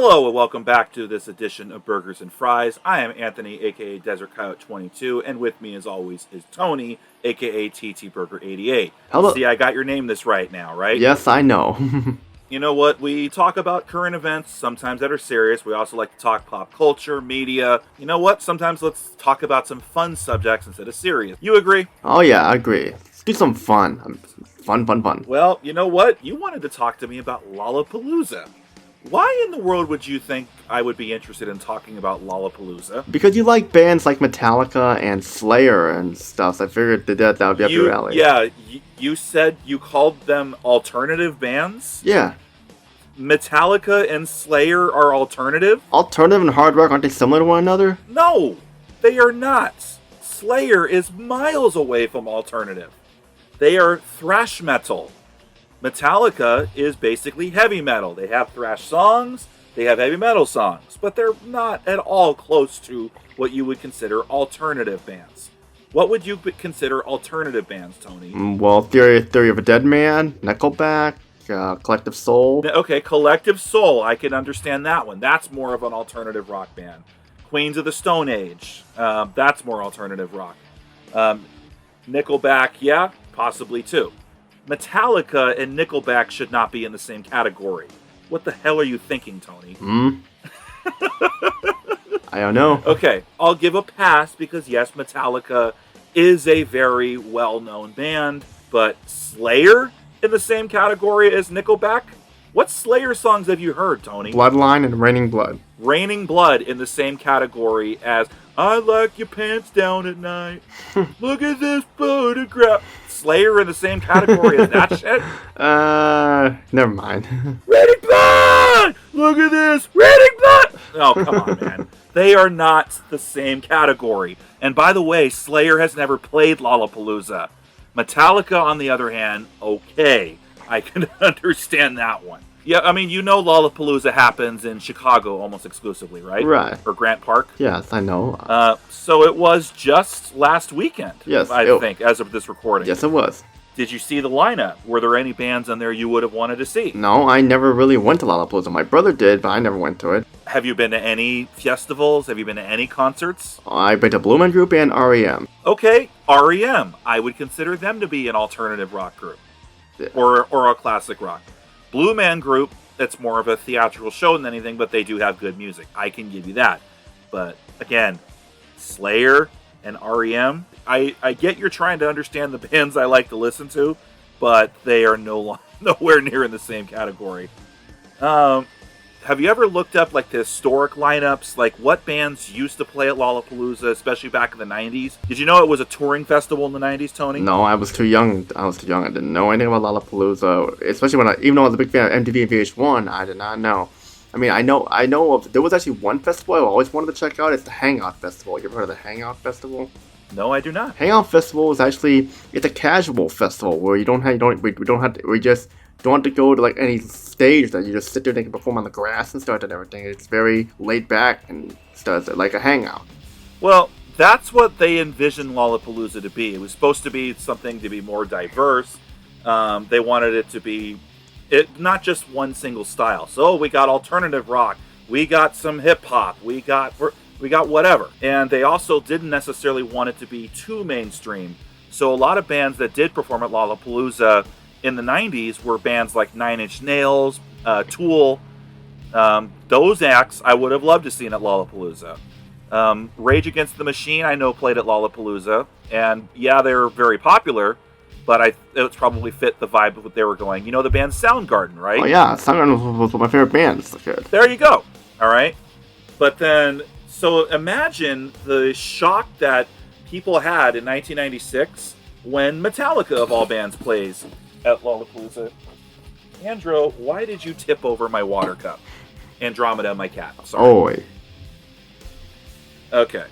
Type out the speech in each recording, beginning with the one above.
Hello and welcome back to this edition of Burgers and Fries. I am Anthony, aka Desert Coyote 22, and with me as always is Tony, aka TT Burger 88. Hello. See, I got your name this right now, right? Yes, I know. You know what? We talk about current events, sometimes that are serious. We also like to talk pop culture, media. You know what? Sometimes let's talk about some fun subjects instead of serious. You agree? Oh yeah, I agree. Let's do some fun. Fun. Well, you know what? You wanted to talk to me about Lollapalooza. Why in the world would you think I would be interested in talking about Lollapalooza? Because you like bands like Metallica and Slayer and stuff, so I figured that would be up your alley. Yeah, you said you called them alternative bands? Yeah. Metallica and Slayer are alternative? Alternative and hard rock, aren't they similar to one another? No, they are not. Slayer is miles away from alternative. They are thrash metal. Metallica is basically heavy metal. They have thrash songs, they have heavy metal songs, but they're not at all close to what you would consider alternative bands. What would you consider alternative bands, Tony? Well, Theory of a Dead Man, Nickelback, Collective Soul. Okay, Collective Soul, I can understand that one. That's more of an alternative rock band. Queens of the Stone Age, that's more alternative rock. Nickelback, yeah, possibly too. Metallica and Nickelback should not be in the same category. What the hell are you thinking, Tony? I don't know. Okay, I'll give a pass because yes, Metallica is a very well-known band, but Slayer in the same category as Nickelback? What Slayer songs have you heard, Tony? Bloodline and Raining Blood. Raining Blood in the same category as I like your pants down at night. Look at this photograph. Slayer in the same category as that shit? Never mind. Raining Blood! Look at this! Raining Blood! Oh, come on, man. They are not the same category. And by the way, Slayer has never played Lollapalooza. Metallica, on the other hand, okay. I can understand that one. Yeah, I mean, you know Lollapalooza happens in Chicago almost exclusively, right? Right. Or Grant Park? Yes, I know. So it was just last weekend, yes, I think, as of this recording. Yes, it was. Did you see the lineup? Were there any bands on there you would have wanted to see? No, I never really went to Lollapalooza. My brother did, but I never went to it. Have you been to any festivals? Have you been to any concerts? I've been to Blue Man Group and REM. Okay, REM. I would consider them to be an alternative rock group. Yeah. Or a classic rock. Blue Man Group, it's more of a theatrical show than anything, but they do have good music. I can give you that. But again, Slayer and REM, I get you're trying to understand the bands I like to listen to, but they are nowhere near in the same category. Have you ever looked up like the historic lineups, like what bands used to play at Lollapalooza, especially back in the 90s? Did you know it was a touring festival in the 90s, Tony? No, I was too young. I didn't know anything about Lollapalooza, especially even though I was a big fan of MTV and VH1, I did not know. I mean, I know there was actually one festival I always wanted to check out. It's the Hangout Festival. You ever heard of the Hangout Festival? No, I do not. Hangout Festival is it's a casual festival where we just don't have to go to like any stage that you just sit there and perform on the grass and stuff and everything. It's very laid back and stuff, like a hangout. Well, that's what they envisioned Lollapalooza to be. It was supposed to be something to be more diverse. They wanted it to be not just one single style. So we got alternative rock, we got some hip hop, we got whatever. And they also didn't necessarily want it to be too mainstream. So a lot of bands that did perform at Lollapalooza in the 90s were bands like Nine Inch Nails, Tool. Those acts I would have loved to see at Lollapalooza. Rage Against the Machine I know played at Lollapalooza. And yeah, they're very popular, but it's probably fit the vibe of what they were going. You know the band Soundgarden, right? Oh yeah, Soundgarden was one of my favorite bands. There you go. All right. But then, so imagine the shock that people had in 1996 when Metallica, of all bands, plays at Lollapalooza. Andrew, why did you tip over my water cup? Andromeda, my cat. Sorry. Okay.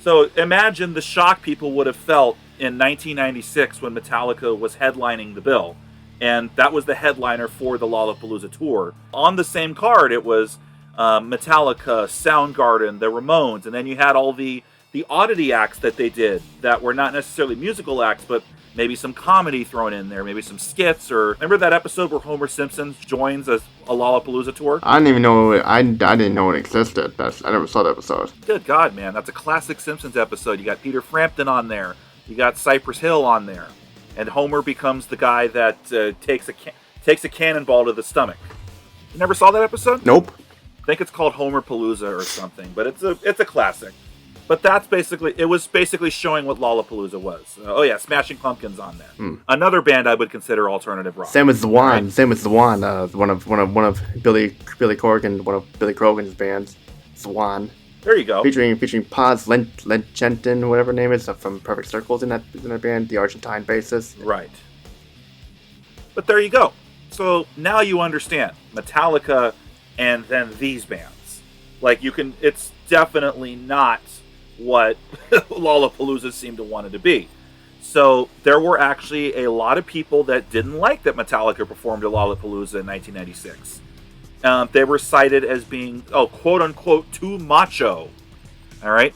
So imagine the shock people would have felt in 1996 when Metallica was headlining the bill. And that was the headliner for the Lollapalooza tour. On the same card, it was Metallica, Soundgarden, the Ramones, and then you had all the oddity acts that they did that were not necessarily musical acts, but maybe some comedy thrown in there, maybe some skits. Or remember that episode where Homer Simpson joins a Lollapalooza tour? I didn't even know. I didn't know it existed. I never saw that episode. Good God, man, that's a classic Simpsons episode. You got Peter Frampton on there. You got Cypress Hill on there, and Homer becomes the guy that takes a cannonball to the stomach. You never saw that episode? Nope. I think it's called Homer Palooza or something, but it's a classic. But it was basically showing what Lollapalooza was. Oh yeah, Smashing Pumpkins on there. Another band I would consider alternative rock. Same as the One. Right? Same as the One. One of Billy Corgan, one of Billy Corgan's bands, Swan. There you go. Featuring Paz Lengentin, whatever her name is, from Perfect Circles in that band, the Argentine bassist. Right. But there you go. So now you understand Metallica and then these bands. Like it's definitely not what Lollapalooza seemed to want it to be. So there were actually a lot of people that didn't like that Metallica performed at Lollapalooza in 1996. They were cited as being, quote unquote, too macho. All right,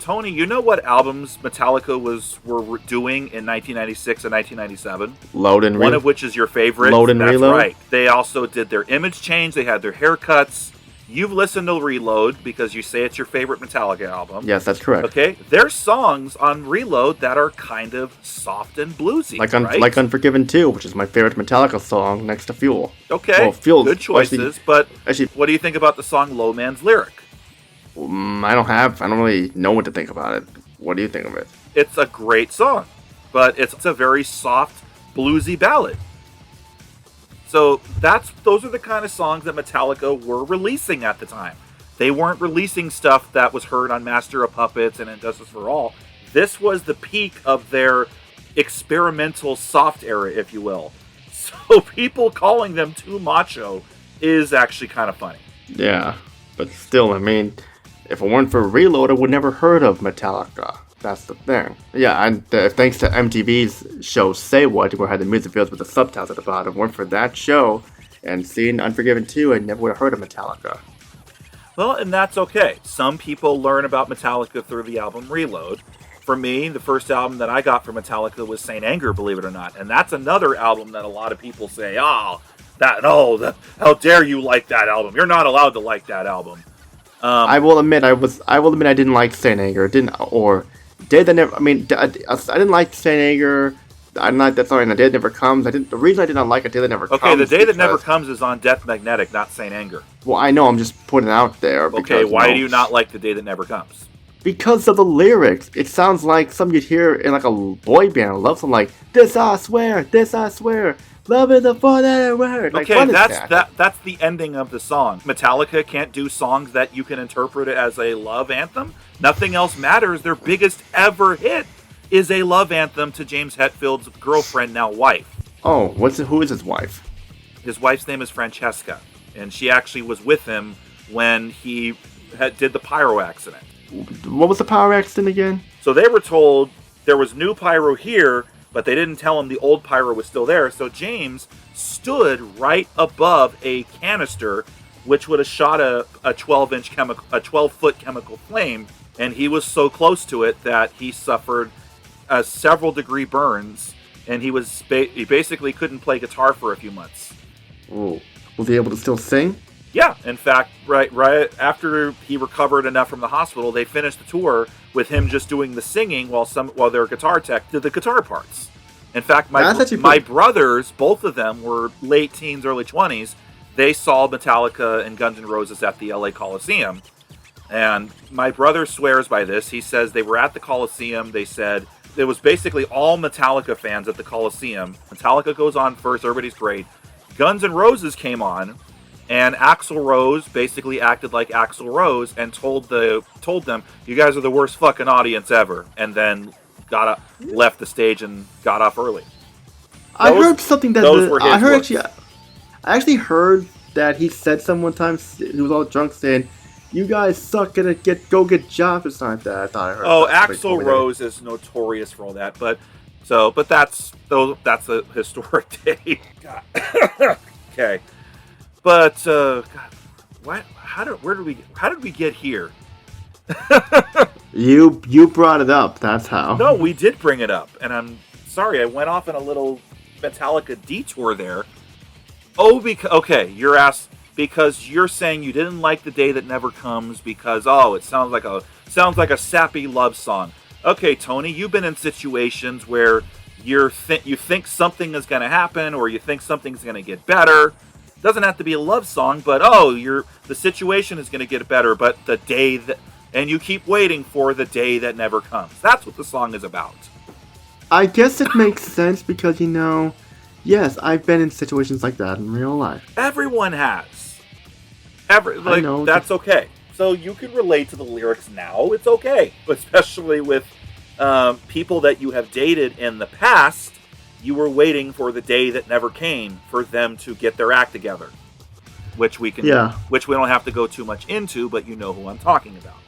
Tony, you know what albums Metallica were doing in 1996 and 1997? Load and Reload. One of which is your favorite. Load and Reload. That's right. They also did their image change. They had their haircuts. You've listened to Reload because you say it's your favorite Metallica album. Yes, that's correct. Okay, there's songs on Reload that are kind of soft and bluesy, right? Like Unforgiven 2, which is my favorite Metallica song next to Fuel. Okay, well, Fuel's good choices, but what do you think about the song Low Man's Lyric? I don't really know what to think about it. What do you think of it? It's a great song, but it's a very soft, bluesy ballad. So those are the kind of songs that Metallica were releasing at the time. They weren't releasing stuff that was heard on Master of Puppets and Injustice for All. This was the peak of their experimental soft era, if you will. So people calling them too macho is actually kind of funny. Yeah, but still, I mean, if it weren't for Reload, I would never heard of Metallica. That's the thing. Yeah, and thanks to MTV's show Say What, where I had the music videos with the subtitles at the bottom. If it weren't for that show and seeing Unforgiven 2, I never would have heard of Metallica. Well, and that's okay. Some people learn about Metallica through the album Reload. For me, the first album that I got from Metallica was Saint Anger, believe it or not. And that's another album that a lot of people say, how dare you like that album? You're not allowed to like that album. I will admit I didn't like Saint Anger. I didn't like Saint Anger. I didn't like that song, and The Day That Never Comes. The reason I did not like A Day That Never Comes. Okay, The Day That Never Comes is on Death Magnetic, not Saint Anger. Well, I know. I'm just putting it out there. Okay, why do you not like The Day That Never Comes? Because of the lyrics. It sounds like something you'd hear in like a boy band. I love something like "This I swear, this I swear." Love is the fun that I heard. Like, okay, that's the ending of the song. Metallica can't do songs that you can interpret as a love anthem. Nothing Else Matters, their biggest ever hit, is a love anthem to James Hetfield's girlfriend, now wife. Oh, who is his wife? His wife's name is Francesca, and she actually was with him when he did the pyro accident. What was the pyro accident again? So they were told there was new pyro here, but they didn't tell him the old pyro was still there. So James stood right above a canister, which would have shot a 12-foot chemical flame, and he was so close to it that he suffered several degree burns, and he basically couldn't play guitar for a few months. Oh, was he able to still sing? Yeah, in fact, right after he recovered enough from the hospital, they finished the tour with him just doing the singing while their guitar tech did the guitar parts. In fact, my brothers, both of them were late teens, early 20s. They saw Metallica and Guns N' Roses at the LA Coliseum. And my brother swears by this. He says they were at the Coliseum. They said it was basically all Metallica fans at the Coliseum. Metallica goes on first. Everybody's great. Guns N' Roses came on. And Axl Rose basically acted like Axl Rose and told them, "You guys are the worst fucking audience ever," and then left the stage and got off early. I heard something that I actually heard that he said one time he was all drunk saying, "You guys suck at it. Go get jobs," or something like that. I thought I heard. Oh, Axl Rose is notorious for all that, but that's a historic day. Okay. But God, what? How did we get here? You brought it up. That's how. No, we did bring it up, and I'm sorry, I went off on a little Metallica detour there. Oh, okay, you're asked because you're saying you didn't like The Day That Never Comes because it sounds like a sappy love song. Okay, Tony, you've been in situations where you think something is going to happen or you think something's going to get better. Doesn't have to be a love song, but the situation is going to get better, but and you keep waiting for the day that never comes. That's what the song is about. I guess it makes sense because, yes, I've been in situations like that in real life. Everyone has. I know. That's okay. So you can relate to the lyrics now. It's okay. Especially with people that you have dated in the past, you were waiting for the day that never came for them to get their act together. Which we don't have to go too much into, but you know who I'm talking about.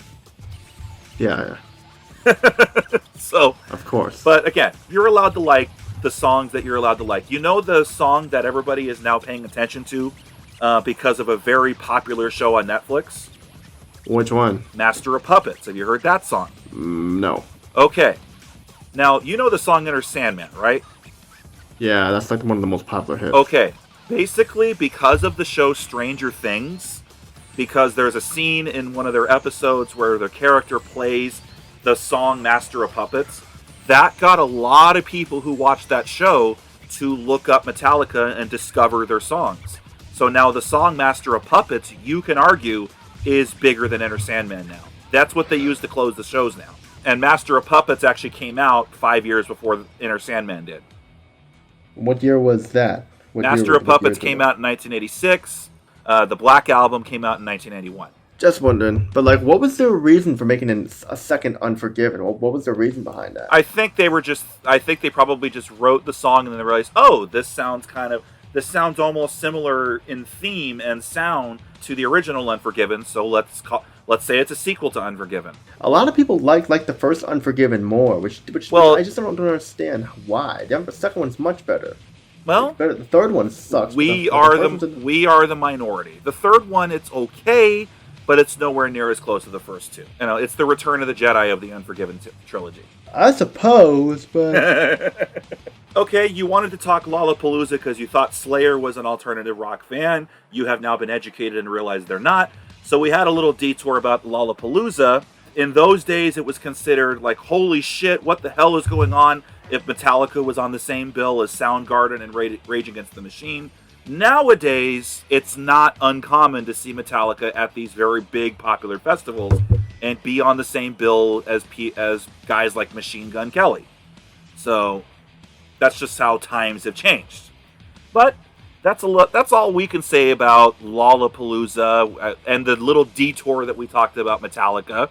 Yeah. So, of course. But again, you're allowed to like the songs that you're allowed to like. You know the song that everybody is now paying attention to because of a very popular show on Netflix? Which one? Master of Puppets. Have you heard that song? No. Okay. Now, you know the song Enter Sandman, right? Yeah, that's like one of the most popular hits. Okay. Basically, because of the show Stranger Things, because there's a scene in one of their episodes where the character plays the song Master of Puppets, that got a lot of people who watched that show to look up Metallica and discover their songs. So now the song Master of Puppets, you can argue, is bigger than Enter Sandman now. That's what they use to close the shows now. And Master of Puppets actually came out 5 years before Enter Sandman did. What year was that? Master of Puppets came out in 1986. The Black Album came out in 1991. Just wondering. But, what was their reason for making a second Unforgiven? What was the reason behind that? I think they probably just wrote the song and then they realized, this sounds almost similar in theme and sound to the original Unforgiven, so let's say it's a sequel to Unforgiven. A lot of people like the first Unforgiven more, which I just don't understand why. The second one's much better. Well, the third one sucks. We are the minority. The third one, it's okay, but it's nowhere near as close to the first two. It's the Return of the Jedi of the Unforgiven trilogy. I suppose, but... Okay, you wanted to talk Lollapalooza because you thought Slayer was an alternative rock fan. You have now been educated and realized they're not. So we had a little detour about Lollapalooza. In those days, it was considered like, holy shit, what the hell is going on if Metallica was on the same bill as Soundgarden and Rage Against the Machine. Nowadays, it's not uncommon to see Metallica at these very big popular festivals and be on the same bill as guys like Machine Gun Kelly. So that's just how times have changed. But that's all we can say about Lollapalooza and the little detour that we talked about Metallica.